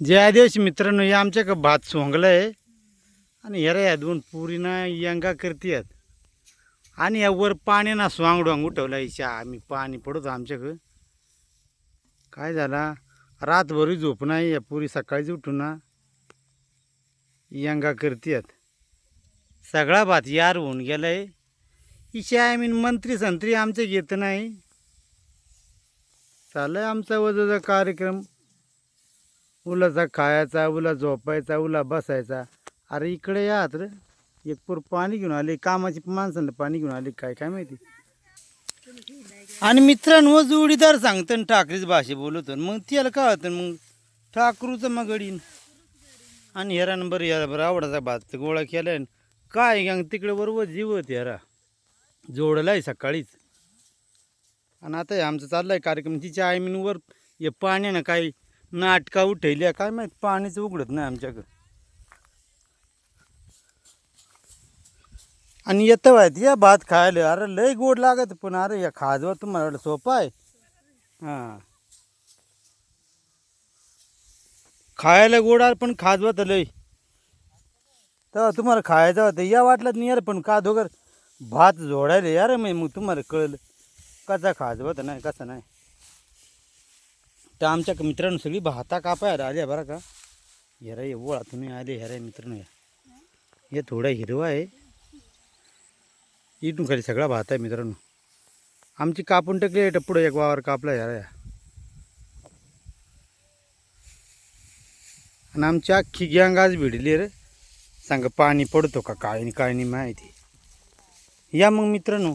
जे आदिवासी मित्रांनो या आमच्या भात सोंगलाय आणि ह्या या दोन पुरीना यंगा करतात आणि यावर पाणी ना स्वांगडवांग उठवला इच्छा आम्ही पाणी पडतो आमच्याकडं. काय झाला रातभर झोप नाही या पुरी सकाळीच उठून ना यंगा करतात. सगळा भात यार होऊन गेलाय. इच्छा आय मीन मंत्री संत्री आमचे घेत नाही. चाललाय आमचा वजाचा कार्यक्रम. उलाचा खायचा, उला झोपायचा, उला बसायचा. अरे इकडे या तर एक पूर पाणी घेऊन आले. कामाची माणसांना पाणी घेऊन आले काय काय माहिती. आणि मित्रांनो जोडीदार सांगतं ठाकरीच भाषे बोलतो मग त्याला काय होतं मग ठाकरूचं मग गडीन आणि हेरा नंबर या बरं आवडाचा भात गोळा केलाय काय गंग तिकडे बरोबर जीव होते हेरा जोडलाय सकाळीच. आणि आता हे आमचं चाललाय कार्यक्रम. तिच्या आयमीनवर हे पाण्यानं काही नाटका उठवल्या काय माहित पाणीच उघडत नाही आमच्याकडं. आणि येतं माहित या भात खायला अरे लय गोड लागत पण अरे या खाजवा तुम्हाला सोपा आहे. हां खायला गोड आहे पण खाजवा तर लय. तेव्हा तुम्हाला खायचं होतं या वाटलं नाही यार पण का दोघर भात जोडायला यार मग तुम्हाला कळलं कसा खाजवा तर नाही कसा नाही. तर आमच्या मित्रांनो सगळी भाता कापायला आल्या बरं का. हेरा ये ओळातून आले हेरा मित्रांनो हे थोडा हिरवा आहे. इथून खाली सगळा भात आहे मित्रांनो. आमची कापून टाकली पुढं एक वावर कापला यार. आणि आमची अख्खी गँग आज भिडली रे. सांग पाणी पडतो का काय नाही माहिती. या मग मित्रांनो